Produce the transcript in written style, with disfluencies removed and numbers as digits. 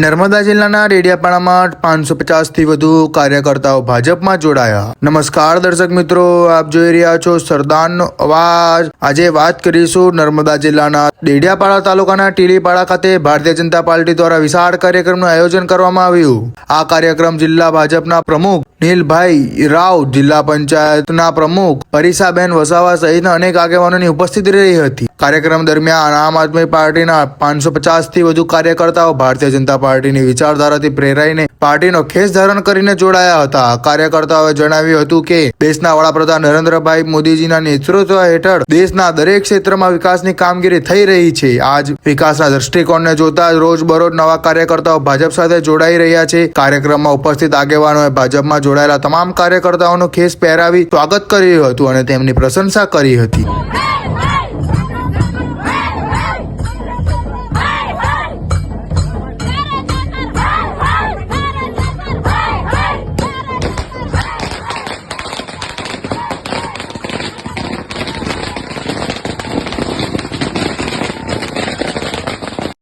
નર્મદા જિલ્લાના ડેડિયાપાડામાં 550 થી વધુ કાર્યકર્તાઓ ભાજપમાં જોડાયા। નમસ્કાર દર્શક મિત્રો, આપ જોઈ રહ્યા છો સરદારનો અવાજ। આજે વાત કરીશું નર્મદા જિલ્લાના ડેડિયાપાડા તાલુકાના ટીલીપાડા ખાતે ભારતીય જનતા પાર્ટી દ્વારા વિશાળ કાર્યક્રમનું આયોજન કરવામાં આવ્યું। આ કાર્યક્રમ જિલ્લા ભાજપના પ્રમુખ નીલભાઈ રાવ, જિલ્લા પંચાયતના પ્રમુખ પરીસાબેન વસાવા સહિતના અનેક આગેવાનોની ઉપસ્થિતિ રહી હતી। કાર્યક્રમ દરમિયાન આમ આદમી પાર્ટીના 550 થી વધુ કાર્યકર્તાઓ ભારતીય જનતા પાર્ટીની વિચારધારાથી પ્રેરાઈને પાર્ટીનો ખેસ ધારણ કરીને જોડાયા હતા। કાર્યકર્તાઓએ જણાવ્યું હતું કે દેશના વડાપ્રધાન નરેન્દ્રભાઈ મોદીજીના નેતૃત્વ હેઠળ દેશના દરેક ક્ષેત્રમાં વિકાસની કામગીરી થઈ રહી છે। આજ વિકાસના દ્રષ્ટિકોણને જોતા રોજબરોજ નવા કાર્યકર્તાઓ ભાજપ સાથે જોડાઈ રહ્યા છે। કાર્યક્રમમાં ઉપસ્થિત આગેવાનોએ ભાજપમાં જોડાયેલા તમામ કાર્યકર્તાઓનો ખેસ પહેરાવી સ્વાગત કર્યું હતું અને તેમની પ્રશંસા કરી હતી।